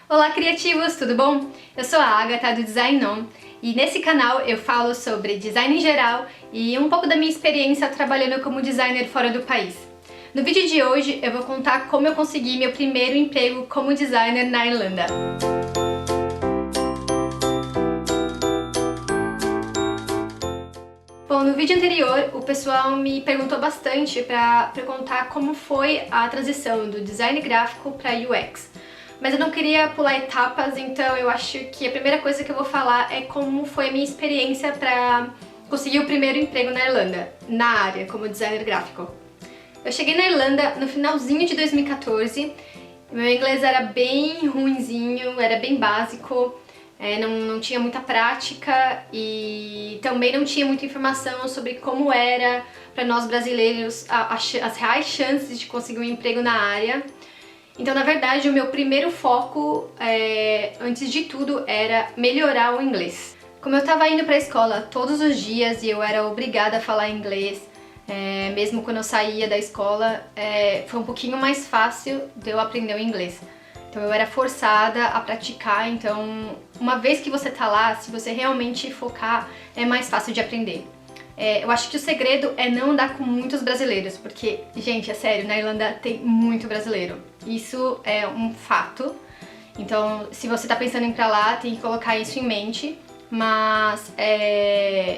Olá criativos, tudo bom? Eu sou a Agatha do Design On e nesse canal eu falo sobre design em geral e um pouco da minha experiência trabalhando como designer fora do país. No vídeo de hoje eu vou contar como eu consegui meu primeiro emprego como designer na Irlanda. Bom, no vídeo anterior o pessoal me perguntou bastante para eu contar como foi a transição do design gráfico para UX. Mas eu não queria pular etapas, então eu acho que a primeira coisa que eu vou falar é como foi a minha experiência para conseguir o primeiro emprego na Irlanda, na área, como designer gráfico. Eu cheguei na Irlanda no finalzinho de 2014, meu inglês era bem ruinzinho, era bem básico, não tinha muita prática e também não tinha muita informação sobre como era para nós brasileiros as reais chances de conseguir um emprego na área. Então, na verdade, o meu primeiro foco, antes de tudo, era melhorar o inglês. Como eu estava indo para a escola todos os dias e eu era obrigada a falar inglês, mesmo quando eu saía da escola, foi um pouquinho mais fácil de eu aprender o inglês. Então eu era forçada a praticar, então uma vez que você tá lá, se você realmente focar, é mais fácil de aprender. Eu acho que o segredo é não andar com muitos brasileiros, porque, gente, é sério, na Irlanda tem muito brasileiro. Isso é um fato. Então, se você tá pensando em ir pra lá, tem que colocar isso em mente. Mas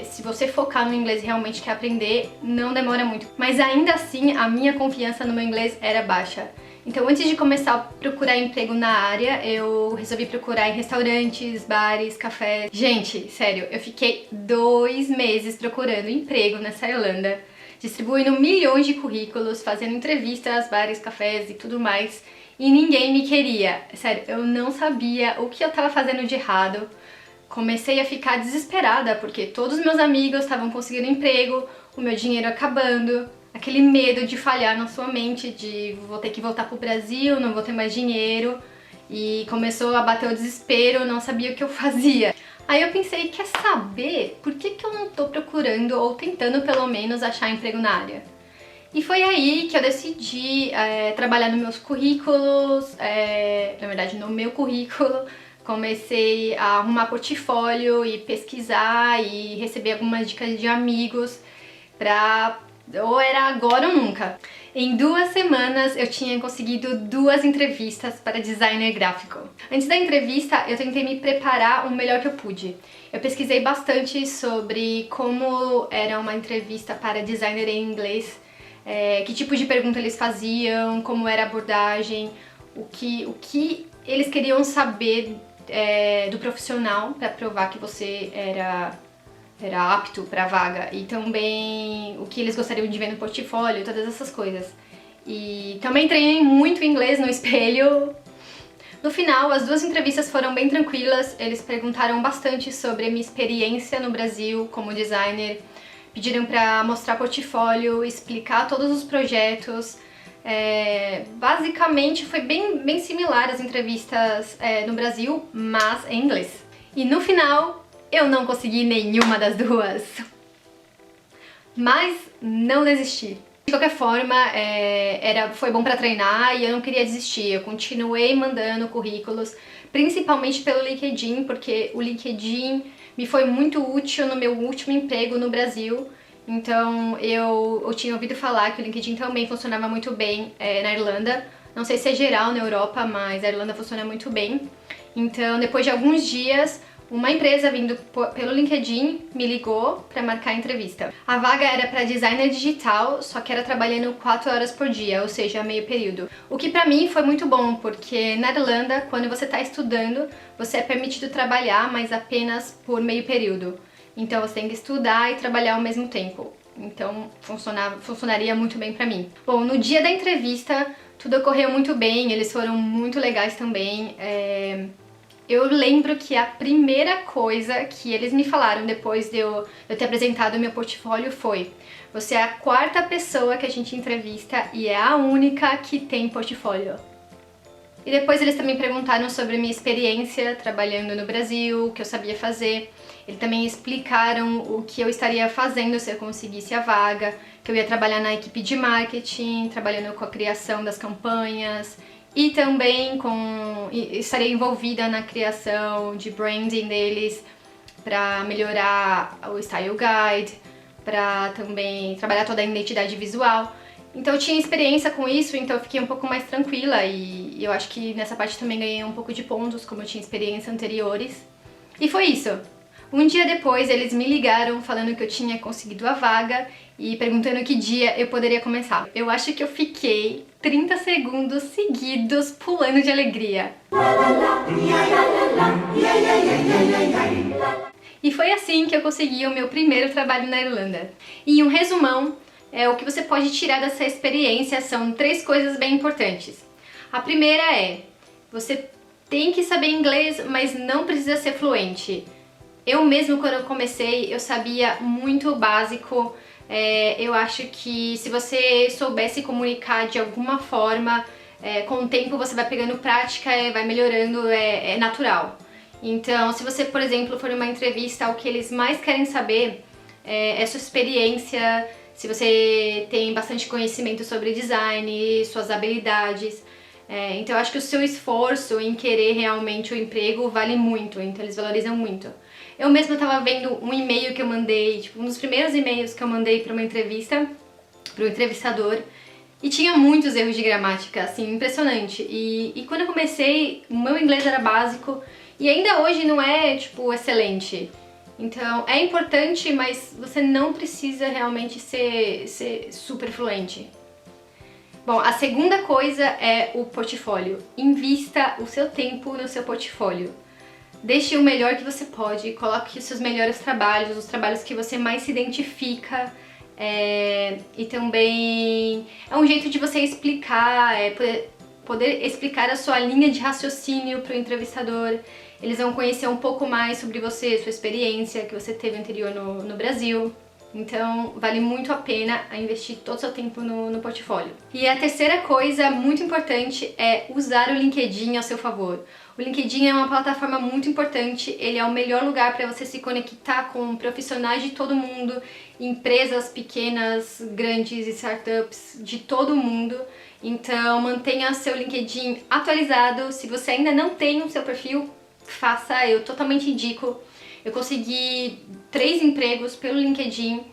se você focar no inglês e realmente quer aprender, não demora muito. Mas ainda assim, a minha confiança no meu inglês era baixa. Então, antes de começar a procurar emprego na área, eu resolvi procurar em restaurantes, bares, cafés. Gente, sério, eu fiquei 2 meses procurando emprego nessa Irlanda, distribuindo milhões de currículos, fazendo entrevistas, bares, cafés e tudo mais, e ninguém me queria. Sério, eu não sabia o que eu tava fazendo de errado. Comecei a ficar desesperada, porque todos os meus amigos estavam conseguindo emprego, o meu dinheiro acabando. Aquele medo de falhar na sua mente, de vou ter que voltar pro Brasil, não vou ter mais dinheiro. E começou a bater o desespero, não sabia o que eu fazia. Aí eu pensei, quer saber? Por que eu não tô procurando, ou tentando pelo menos, achar emprego na área? E foi aí que eu decidi trabalhar nos meus currículos, na verdade no meu currículo. Comecei a arrumar portfólio e pesquisar e receber algumas dicas de amigos pra... ou era agora ou nunca. Em 2 semanas eu tinha conseguido 2 entrevistas para designer gráfico. Antes da entrevista eu tentei me preparar o melhor que eu pude. Eu pesquisei bastante sobre como era uma entrevista para designer em inglês, que tipo de pergunta eles faziam, como era a abordagem, o que eles queriam saber do profissional para provar que você era apto para a vaga, e também o que eles gostariam de ver no portfólio, todas essas coisas. E também treinei muito inglês no espelho. No final, as 2 entrevistas foram bem tranquilas, eles perguntaram bastante sobre a minha experiência no Brasil como designer, pediram para mostrar portfólio, explicar todos os projetos. Basicamente foi bem similar às entrevistas no Brasil, mas em inglês. E no final, eu não consegui nenhuma das 2, mas não desisti. De qualquer forma, foi bom pra treinar e eu não queria desistir. Eu continuei mandando currículos, principalmente pelo LinkedIn, porque o LinkedIn me foi muito útil no meu último emprego no Brasil. Então eu tinha ouvido falar que o LinkedIn também funcionava muito bem na Irlanda. Não sei se é geral na Europa, mas a Irlanda funciona muito bem. Então, depois de alguns dias, uma empresa vindo pelo LinkedIn me ligou para marcar a entrevista. A vaga era para designer digital, só que era trabalhando 4 horas por dia, ou seja, meio período. O que para mim foi muito bom, porque na Irlanda, quando você está estudando, você é permitido trabalhar, mas apenas por meio período. Então você tem que estudar e trabalhar ao mesmo tempo. Então funcionaria muito bem para mim. Bom, no dia da entrevista, tudo ocorreu muito bem, eles foram muito legais também. Eu lembro que a primeira coisa que eles me falaram depois de eu ter apresentado o meu portfólio foi: você é a 4ª pessoa que a gente entrevista e é a única que tem portfólio. E depois eles também perguntaram sobre a minha experiência trabalhando no Brasil, o que eu sabia fazer. Eles também explicaram o que eu estaria fazendo se eu conseguisse a vaga, que eu ia trabalhar na equipe de marketing, trabalhando com a criação das campanhas e também estarei envolvida na criação de branding deles para melhorar o Style Guide, para também trabalhar toda a identidade visual. Então eu tinha experiência com isso, então eu fiquei um pouco mais tranquila e eu acho que nessa parte também ganhei um pouco de pontos, como eu tinha experiências anteriores. E foi isso. Um dia depois eles me ligaram falando que eu tinha conseguido a vaga e perguntando que dia eu poderia começar. Eu acho que eu fiquei 30 segundos seguidos pulando de alegria. E foi assim que eu consegui o meu primeiro trabalho na Irlanda. E um resumão, o que você pode tirar dessa experiência são 3 coisas bem importantes. A primeira é, você tem que saber inglês, mas não precisa ser fluente. Eu mesmo, quando eu comecei, eu sabia muito básico. Eu acho que se você soubesse comunicar de alguma forma, com o tempo você vai pegando prática, vai melhorando, é natural. Então, se você, por exemplo, for numa entrevista, o que eles mais querem saber é sua experiência, se você tem bastante conhecimento sobre design, suas habilidades. Então eu acho que o seu esforço em querer realmente o emprego vale muito, então eles valorizam muito. Eu mesma estava vendo um e-mail que eu mandei, tipo, um dos primeiros e-mails que eu mandei para uma entrevista, para o entrevistador, e tinha muitos erros de gramática, assim, impressionante. E quando eu comecei, o meu inglês era básico, e ainda hoje não é, tipo, excelente. Então é importante, mas você não precisa realmente ser super fluente. Bom, a segunda coisa é o portfólio. Invista o seu tempo no seu portfólio. Deixe o melhor que você pode, coloque os seus melhores trabalhos, os trabalhos que você mais se identifica. E também é um jeito de você explicar, poder explicar a sua linha de raciocínio para o entrevistador. Eles vão conhecer um pouco mais sobre você, sua experiência que você teve anterior no Brasil. Então, vale muito a pena investir todo o seu tempo no portfólio. E a terceira coisa muito importante é usar o LinkedIn ao seu favor. O LinkedIn é uma plataforma muito importante, ele é o melhor lugar para você se conectar com profissionais de todo mundo, empresas pequenas, grandes e startups de todo mundo. Então, mantenha seu LinkedIn atualizado. Se você ainda não tem o seu perfil, faça, eu totalmente indico. Eu consegui 3 empregos pelo LinkedIn.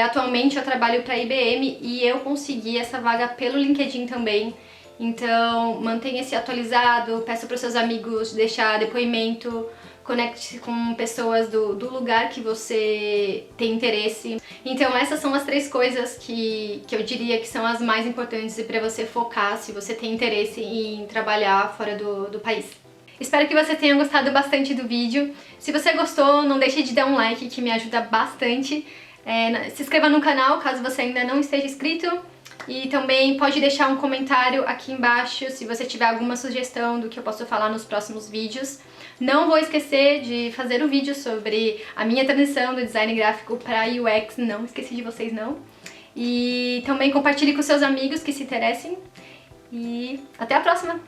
Atualmente eu trabalho para a IBM e eu consegui essa vaga pelo LinkedIn também. Então mantenha-se atualizado, peça para os seus amigos deixar depoimento, conecte-se com pessoas do lugar que você tem interesse. Então essas são as 3 coisas que eu diria que são as mais importantes para você focar se você tem interesse em trabalhar fora do país. Espero que você tenha gostado bastante do vídeo. Se você gostou, não deixe de dar um like, que me ajuda bastante. Se inscreva no canal, caso você ainda não esteja inscrito. E também pode deixar um comentário aqui embaixo, se você tiver alguma sugestão do que eu posso falar nos próximos vídeos. Não vou esquecer de fazer um vídeo sobre a minha transição do design gráfico para UX, não esqueci de vocês não. E também compartilhe com seus amigos que se interessem. E até a próxima!